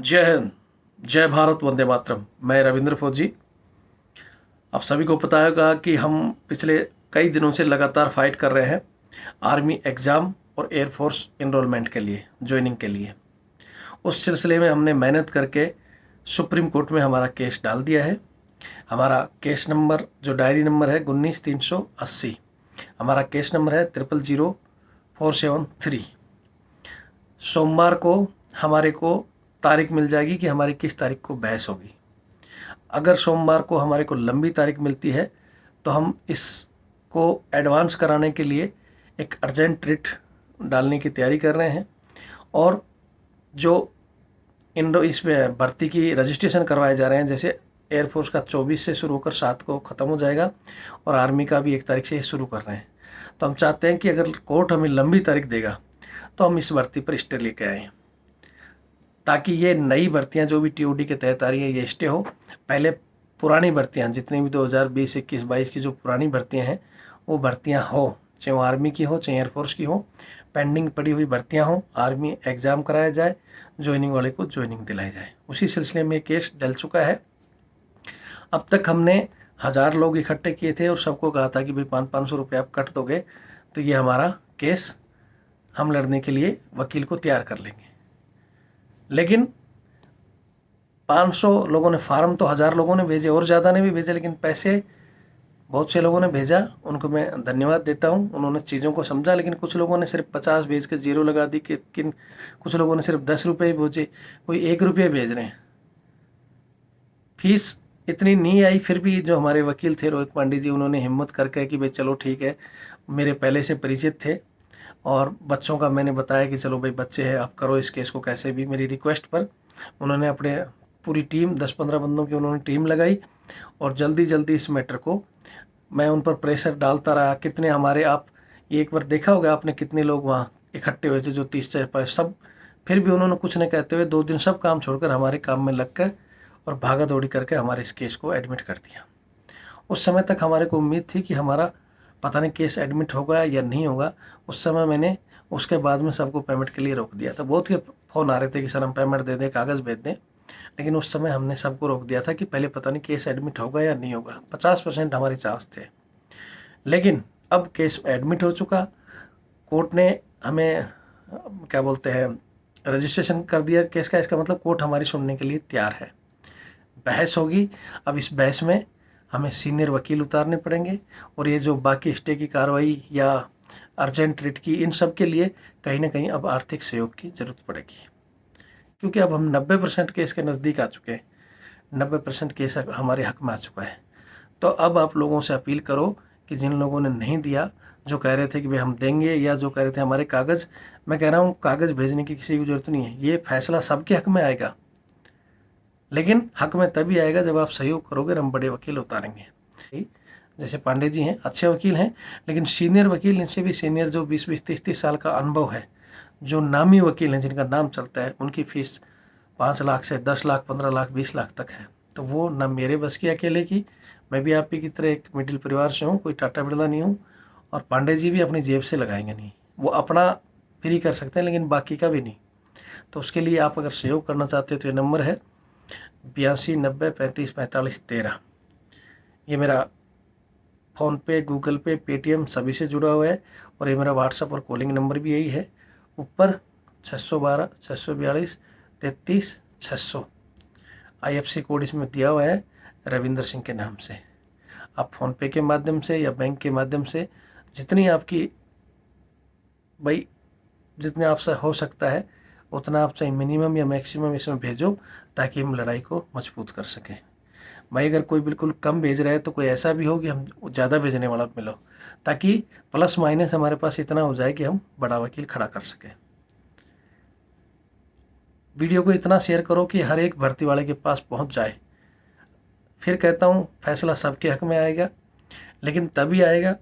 जय हिंद, जय भारत, वंदे मातरम। मैं रविंद्र फौजी। आप सभी को पता होगा कि हम पिछले कई दिनों से लगातार फाइट कर रहे हैं आर्मी एग्ज़ाम और एयरफोर्स इनरोलमेंट के लिए, ज्वाइनिंग के लिए। उस सिलसिले में हमने मेहनत करके सुप्रीम कोर्ट में हमारा केस डाल दिया है। हमारा केस नंबर, जो डायरी नंबर है 19,380, हमारा केस नंबर है 000473। सोमवार को हमारे को तारीख मिल जाएगी कि हमारी किस तारीख को बहस होगी। अगर सोमवार को हमारे को लंबी तारीख मिलती है तो हम इसको एडवांस कराने के लिए एक अर्जेंट रिट डालने की तैयारी कर रहे हैं। और जो इसमें भर्ती की रजिस्ट्रेशन करवाए जा रहे हैं, जैसे एयरफोर्स का 24 से शुरू होकर 7 को ख़त्म हो जाएगा और आर्मी का भी 1 तारीख से शुरू कर रहे हैं। तो हम चाहते हैं कि अगर कोर्ट हमें लंबी तारीख देगा तो हम इस भर्ती पर स्टे लेके आएँ, ताकि ये नई भर्तियां जो भी टीओडी के तहत आ रही हैं ये स्टे हो। पहले पुरानी भर्तियां जितनी भी 2020, 21, 22 की जो पुरानी भर्तियां हैं वो भर्तियां हो, चाहे वो आर्मी की हो चाहे एयरफोर्स की हो। पेंडिंग पड़ी हुई भर्तियां हो, आर्मी एग्ज़ाम कराया जाए, ज्वाइनिंग वाले को ज्वाइनिंग दिलाई जाए। उसी सिलसिले में केस डल चुका है। अब तक हमने 1000 लोग इकट्ठे किए थे और सबको कहा था कि भाई 500-500 रुपये आप कट दोगे तो ये हमारा केस हम लड़ने के लिए वकील को तैयार कर लेंगे। लेकिन 500 लोगों ने फार्म, तो 1000 लोगों ने भेजे और ज़्यादा ने भी भेजे, लेकिन पैसे बहुत से लोगों ने भेजा। उनको मैं धन्यवाद देता हूँ, उन्होंने चीज़ों को समझा। लेकिन कुछ लोगों ने सिर्फ 50 भेज के जीरो लगा दी, कि कुछ लोगों ने सिर्फ 10 रुपये ही भेजे, कोई 1 रुपये भेज रहे हैं। फीस इतनी नहीं आई, फिर भी जो हमारे वकील थे रोहित पांडे जी, उन्होंने हिम्मत करके कि भाई चलो ठीक है, मेरे पहले से परिचित थे और बच्चों का मैंने बताया कि चलो भाई बच्चे हैं, आप करो इस केस को कैसे भी। मेरी रिक्वेस्ट पर उन्होंने अपने पूरी टीम 10-15 बंदों की उन्होंने टीम लगाई और जल्दी जल्दी इस मैटर को मैं उन पर प्रेशर डालता रहा। कितने हमारे, आप ये एक बार देखा होगा आपने, कितने लोग वहाँ इकट्ठे हुए थे, जो 30-40 सब। फिर भी उन्होंने कुछ नहीं कहते हुए 2 दिन सब काम छोड़कर हमारे काम में लग कर और भागा दौड़ी करके हमारे इस केस को एडमिट कर दिया। उस समय तक हमारे को उम्मीद थी कि हमारा पता नहीं केस एडमिट होगा या नहीं होगा। उस समय मैंने उसके बाद में सबको पेमेंट के लिए रोक दिया था। बहुत के फ़ोन आ रहे थे कि सर हम पेमेंट दे दें, कागज़ भेज दें, लेकिन उस समय हमने सबको रोक दिया था कि पहले पता नहीं केस एडमिट होगा या नहीं होगा। 50% हमारे चांस थे। लेकिन अब केस एडमिट हो चुका, कोर्ट ने हमें क्या बोलते हैं, रजिस्ट्रेशन कर दिया केस का। इसका मतलब कोर्ट हमारी सुनने के लिए तैयार है। बहस होगी। अब इस बहस में हमें सीनियर वकील उतारने पड़ेंगे और ये जो बाकी स्टे की कार्रवाई या अर्जेंट रिट की, इन सब के लिए कहीं ना कहीं अब आर्थिक सहयोग की ज़रूरत पड़ेगी, क्योंकि अब हम 90% केस के नज़दीक आ चुके हैं। 90% केस हमारे हक में आ चुका है। तो अब आप लोगों से अपील करो कि जिन लोगों ने नहीं दिया, जो कह रहे थे कि भाई हम देंगे, या जो कह रहे थे हमारे कागज़, मैं कह रहा हूँ कागज़ भेजने की किसी की ज़रूरत नहीं है। ये फैसला सबके हक में आएगा, लेकिन हक में तभी आएगा जब आप सहयोग करोगे और हम बड़े वकील उतारेंगे। जैसे पांडे जी हैं, अच्छे वकील हैं, लेकिन सीनियर वकील, इनसे भी सीनियर, जो 20-20, 30-30 साल का अनुभव है, जो नामी वकील हैं, जिनका नाम चलता है, उनकी फ़ीस 5 लाख से 10 लाख, 15 लाख, 20 लाख तक है। तो वो ना मेरे बस की अकेले की। मैं भी आप ही की तरह एक मिडिल परिवार से हूँ, कोई टाटा बिरला नहीं हूँ। और पांडे जी भी अपनी जेब से लगाएंगे नहीं, वो अपना फ्री कर सकते हैं लेकिन बाकी का भी नहीं। तो उसके लिए आप अगर सहयोग करना चाहते हो तो ये नंबर है 8290354513। ये मेरा फ़ोनपे, गूगल पे, पेटीएम सभी से जुड़ा हुआ है। और ये मेरा व्हाट्सएप और कॉलिंग नंबर भी यही है। ऊपर 612-642-33-600 IFC कोड इसमें दिया हुआ है, रविंद्र सिंह के नाम से। आप फ़ोनपे के माध्यम से या बैंक के माध्यम से जितनी आपकी, भाई जितने आपसे हो सकता है उतना आप चाहे मिनिमम या मैक्सिमम इसमें भेजो, ताकि हम लड़ाई को मजबूत कर सकें। भाई अगर कोई बिल्कुल कम भेज रहा है तो कोई ऐसा भी हो कि हम ज़्यादा भेजने वाला मिलो, ताकि प्लस माइनस हमारे पास इतना हो जाए कि हम बड़ा वकील खड़ा कर सकें। वीडियो को इतना शेयर करो कि हर एक भर्ती वाले के पास पहुंच जाए। फिर कहता हूं, फैसला सबके हक में आएगा, लेकिन तभी आएगा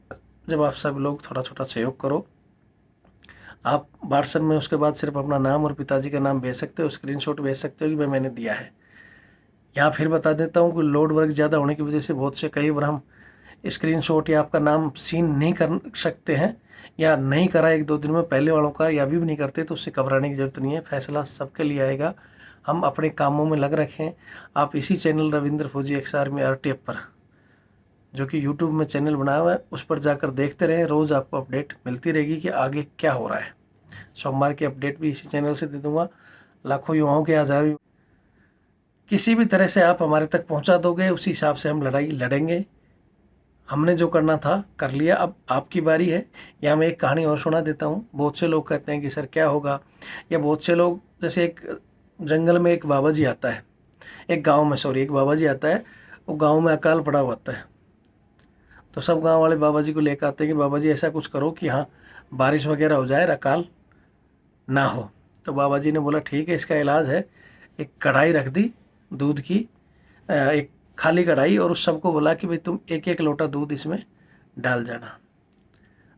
जब आप सब लोग थोड़ा छोटा सहयोग करो। आप व्हाट्सएप में उसके बाद सिर्फ अपना नाम और पिताजी का नाम भेज सकते हो, स्क्रीनशॉट भेज सकते हो कि भाई मैंने दिया है। यहाँ फिर बता देता हूँ कि लोड वर्क ज़्यादा होने की वजह से बहुत से कई बार हम स्क्रीनशॉट या आपका नाम सीन नहीं कर सकते हैं या नहीं करा 1-2 दिन में पहले वालों का, या अभी भी नहीं करते, तो उससे घबराने की ज़रूरत नहीं है। फैसला सबके लिए आएगा। हम अपने कामों में लग रखे हैं। आप इसी चैनल रविंद्र फौजी एक्स आर्मी RTF पर, जो कि यूट्यूब में चैनल बनाया हुआ है, उस पर जाकर देखते रहें। रोज़ आपको अपडेट मिलती रहेगी कि आगे क्या हो रहा है। सोमवार की अपडेट भी इसी चैनल से दे दूंगा। लाखों युवाओं के हज़ारों, किसी भी तरह से आप हमारे तक पहुंचा दोगे, उसी हिसाब से हम लड़ाई लड़ेंगे। हमने जो करना था कर लिया, अब आपकी बारी है। या मैं एक कहानी और सुना देता हूँ। बहुत से लोग कहते हैं कि सर क्या होगा, या बहुत से लोग, जैसे एक जंगल में एक बाबा जी आता है, एक गांव में, सॉरी, एक बाबा जी आता है। वो गांव में अकाल पड़ा हुआ होता है, तो सब गांव वाले बाबा जी को लेकर आते हैं कि बाबा जी ऐसा कुछ करो कि हाँ बारिश वगैरह हो जाए, अकाल ना हो। तो बाबा जी ने बोला ठीक है, इसका इलाज है। एक कढ़ाई रख दी दूध की, एक खाली कढ़ाई, और उस सबको बोला कि भाई तुम 1-1 लोटा दूध इसमें डाल जाना,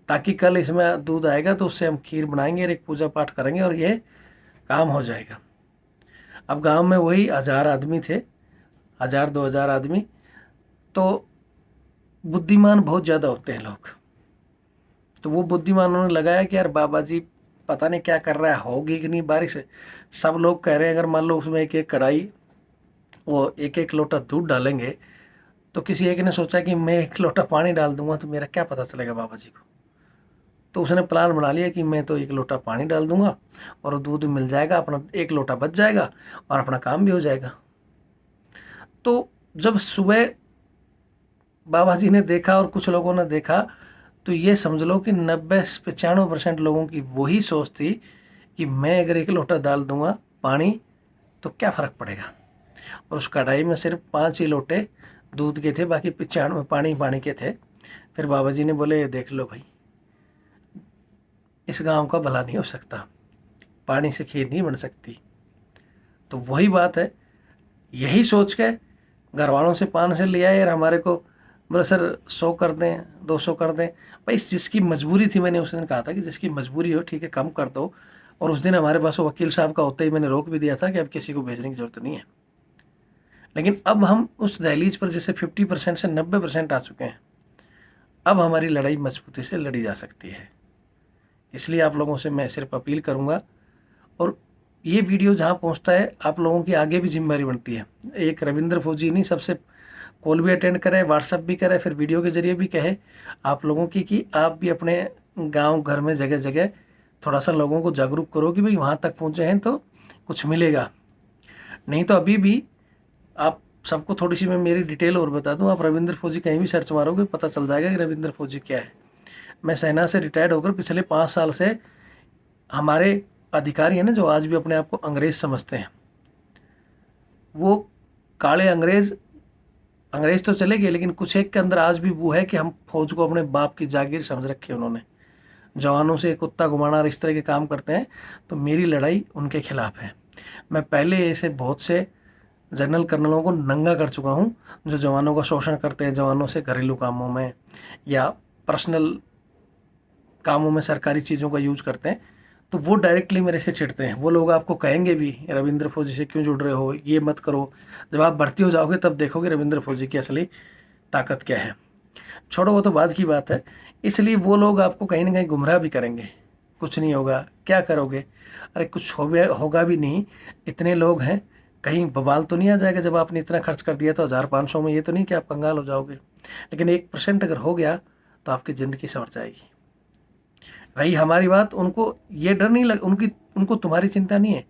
ताकि कल इसमें दूध आएगा तो उससे हम खीर बनाएंगे और एक पूजा पाठ करेंगे और ये काम हो जाएगा। अब गांव में वही 1000 आदमी थे, 1000-2000 आदमी। तो बुद्धिमान बहुत ज़्यादा होते हैं लोग। तो वो बुद्धिमानों ने लगाया कि यार बाबा जी पता नहीं क्या कर रहा है, होगी कि नहीं बारिश। सब लोग कह रहे हैं अगर मान लो उसमें एक एक कढ़ाई, वो 1-1 लोटा दूध डालेंगे, तो किसी एक ने सोचा कि मैं 1 लोटा पानी डाल दूंगा तो मेरा क्या पता चलेगा बाबा जी को। तो उसने प्लान बना लिया कि मैं तो 1 लोटा पानी डाल दूंगा और दूध मिल जाएगा, अपना 1 लोटा बच जाएगा और अपना काम भी हो जाएगा। तो जब सुबह बाबा जी ने देखा और कुछ लोगों ने देखा, तो ये समझ लो कि 90-95% लोगों की वही सोच थी कि मैं अगर 1 लोटा डाल दूंगा पानी तो क्या फ़र्क पड़ेगा। और उस कढ़ाई में सिर्फ 5 ही लोटे दूध के थे, बाकी 95 पानी पानी के थे। फिर बाबा जी ने बोले ये देख लो भाई, इस गांव का भला नहीं हो सकता, पानी से खीर नहीं बन सकती। तो वही बात है, यही सोच के घर वालों से 500 ले आए और हमारे को बोले सर 100 कर दें, 200 कर दें। भाई जिसकी मजबूरी थी, मैंने उस दिन कहा था कि जिसकी मजबूरी हो ठीक है कम कर दो। और उस दिन हमारे पास वो वकील साहब का होते ही मैंने रोक भी दिया था कि अब किसी को भेजने की जरूरत नहीं है। लेकिन अब हम उस दहलीज पर जैसे 50% से 90% आ चुके हैं। अब हमारी लड़ाई मजबूती से लड़ी जा सकती है। इसलिए आप लोगों से मैं सिर्फ अपील करूंगा, और ये वीडियो जहाँ पहुँचता है आप लोगों की आगे भी जिम्मेदारी बनती है। एक रविंद्र फौजी नहीं, सबसे कॉल भी अटेंड करे, व्हाट्सअप भी करे, फिर वीडियो के जरिए भी कहे आप लोगों की कि आप भी अपने गांव घर में जगह जगह थोड़ा सा लोगों को जागरूक करो कि भाई वहाँ तक पहुँचे हैं तो कुछ मिलेगा। नहीं तो अभी भी आप सबको थोड़ी सी मैं मेरी डिटेल और बता दूं, आप रविंद्र फौजी कहीं भी सर्च मारोगे पता चल जाएगा कि रविंद्र फौजी क्या है। मैं सेना से रिटायर्ड होकर पिछले 5 साल से, हमारे अधिकारी हैं ना जो आज भी अपने आप को अंग्रेज समझते हैं, वो काले अंग्रेज, अंग्रेज तो चले गए लेकिन कुछ एक के अंदर आज भी वो है कि हम फौज को अपने बाप की जागीर समझ रखी है उन्होंने। जवानों से कुत्ता घुमाना और इस तरह के काम करते हैं, तो मेरी लड़ाई उनके खिलाफ है। मैं पहले ऐसे बहुत से जनरल कर्नलों को नंगा कर चुका हूँ जो जवानों का शोषण करते हैं, जवानों से घरेलू कामों में या पर्सनल कामों में सरकारी चीज़ों का यूज करते हैं। तो वो डायरेक्टली मेरे से चिढ़ते हैं। वो लोग आपको कहेंगे भी रविंद्र फौजी से क्यों जुड़ रहे हो, ये मत करो। जब आप भर्ती हो जाओगे तब देखोगे रविंद्र फौजी की असली ताकत क्या है। छोड़ो, वो तो बाद की बात है। इसलिए वो लोग आपको कहीं ना कहीं गुमराह भी करेंगे, कुछ नहीं होगा, क्या करोगे, अरे कुछ होगा भी नहीं, इतने लोग हैं, कहीं बवाल तो नहीं आ जाएगा जब आपने इतना खर्च कर दिया तो 1500 में, ये तो नहीं कि आप कंगाल हो जाओगे। लेकिन 1% अगर हो गया तो आपकी ज़िंदगी संवर जाएगी। रही हमारी बात, उनको ये डर नहीं लग, उनको तुम्हारी चिंता नहीं है,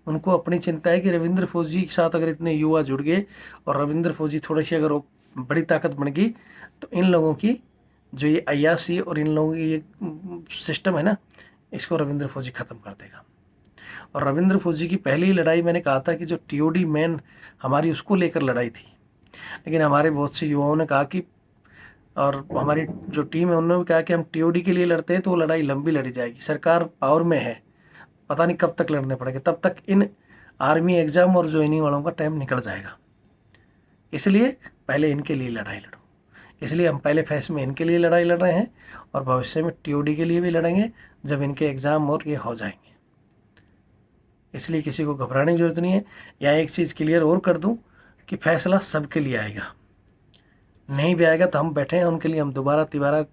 उनको अपनी चिंता है कि रविंद्र फौजी के साथ अगर इतने युवा जुड़ गए और रविंद्र फौजी थोड़ी सी अगर बड़ी ताकत बन गई, तो इन लोगों की जो ये अय्यासी और इन लोगों की ये सिस्टम है ना, इसको रविंद्र फौजी ख़त्म कर देगा। और रविंद्र फौजी की पहली लड़ाई मैंने कहा था कि जो TOD मैन हमारी उसको लेकर लड़ाई थी, लेकिन हमारे बहुत से युवाओं ने कहा कि, और हमारी जो टीम है उन्होंने भी कहा कि हम TOD के लिए लड़ते हैं तो वो लड़ाई लंबी लड़ी जाएगी, सरकार पावर में है, पता नहीं कब तक लड़ने पड़ेंगे, तब तक इन आर्मी एग्ज़ाम और ज्वाइनिंग वालों का टाइम निकल जाएगा। इसलिए पहले इनके लिए लड़ाई लड़ो। इसलिए हम पहले फेस में इनके लिए लड़ाई लड़ रहे हैं और भविष्य में TOD के लिए भी लड़ेंगे जब इनके एग्ज़ाम और ये हो जाएंगे। इसलिए किसी को घबराने की जरूरत नहीं है। या एक चीज़ क्लियर और कर दूं कि फैसला सबके लिए आएगा, नहीं भी आएगा तो हम बैठे हैं उनके लिए, हम दोबारा तिबारा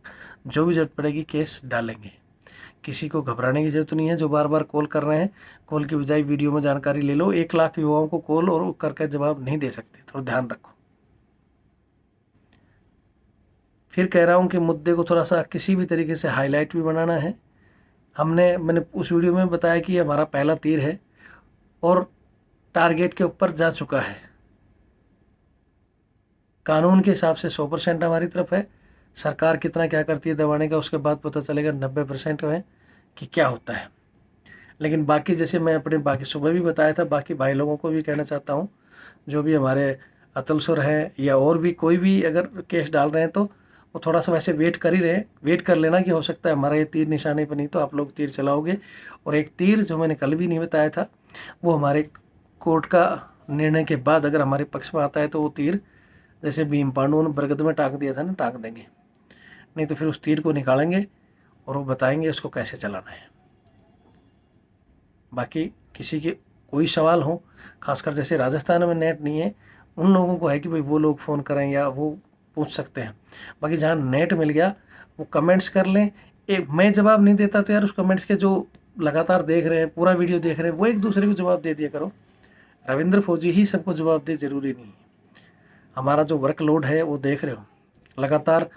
जो भी जरूरत पड़ेगी केस डालेंगे। किसी को घबराने की जरूरत नहीं है। जो बार बार कॉल कर रहे हैं, कॉल की बजाय वीडियो में जानकारी ले लो। 1 लाख युवाओं को कॉल और करके जवाब नहीं दे सकते, थोड़ा ध्यान रखो। फिर कह रहा हूँ कि मुद्दे को थोड़ा सा किसी भी तरीके से हाईलाइट भी बनाना है। मैंने उस वीडियो में बताया कि हमारा पहला तीर है और टारगेट के ऊपर जा चुका है। कानून के हिसाब से 100% हमारी तरफ है। सरकार कितना क्या करती है दबाने का, उसके बाद पता चलेगा 90% में कि क्या होता है। लेकिन बाकी जैसे मैं अपने बाकी सुबह भी बताया था, बाकी भाई लोगों को भी कहना चाहता हूँ, जो भी हमारे अतुल सर हैं या और भी कोई भी अगर केस डाल रहे हैं तो वो थोड़ा सा वैसे वेट कर ही रहे, वेट कर लेना कि हो सकता है हमारा ये तीर निशाने पर नहीं तो आप लोग तीर चलाओगे। और एक तीर जो मैंने कल भी नहीं बताया था, वो हमारे कोर्ट का निर्णय के बाद अगर हमारे पक्ष में आता है तो वो तीर जैसे भीम पांडु ने बरगद में टाँग दिया था ना, टाँग देंगे। नहीं तो फिर उस तीर को निकालेंगे और वो बताएंगे उसको कैसे चलाना है। बाकी किसी के कोई सवाल हो, खासकर जैसे राजस्थान में नेट नहीं है, उन लोगों को है कि भाई वो लोग फ़ोन करें या वो पूछ सकते हैं। बाकी जहाँ नेट मिल गया वो कमेंट्स कर लें। मैं जवाब नहीं देता तो यार उस कमेंट्स के जो लगातार देख रहे हैं, पूरा वीडियो देख रहे हैं, वो एक दूसरे को जवाब दे दिया करो। रविंद्र फौजी ही सबको जवाब दे, जरूरी नहीं। हमारा जो वर्कलोड है वो देख रहे हो लगातार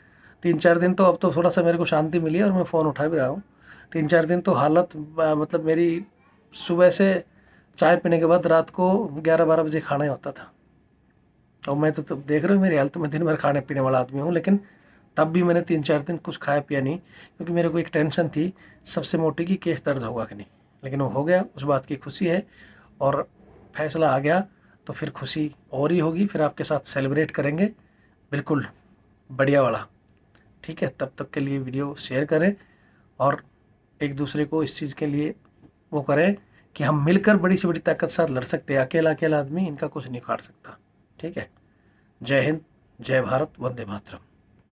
3-4 दिन तो अब तो थोड़ा सा मेरे को शांति मिली है और मैं फ़ोन उठा भी रहा हूँ। 3-4 दिन तो हालत मतलब मेरी सुबह से चाय पीने के बाद रात को 11-12 बजे खाना ही होता था। और मैं तो तब देख रहे हो मेरी हालत में दिन भर खाने पीने वाला आदमी हूँ, लेकिन तब भी मैंने 3-4 दिन कुछ खाया पिया नहीं, क्योंकि मेरे को एक टेंशन थी सबसे मोटी की केस दर्ज होगा कि नहीं। लेकिन वो हो गया, उस बात की खुशी है। और फैसला आ गया तो फिर खुशी और ही होगी, फिर आपके साथ सेलिब्रेट करेंगे बिल्कुल बढ़िया वाला। ठीक है, तब तक के लिए वीडियो शेयर करें और एक दूसरे को इस चीज़ के लिए वो करें कि हम मिलकर बड़ी से बड़ी ताकत साथ लड़ सकते हैं। अकेला अकेला आदमी इनका कुछ नहीं उखाड़ सकता। ठीक है, जय हिंद, जय भारत, वंदे मातरम।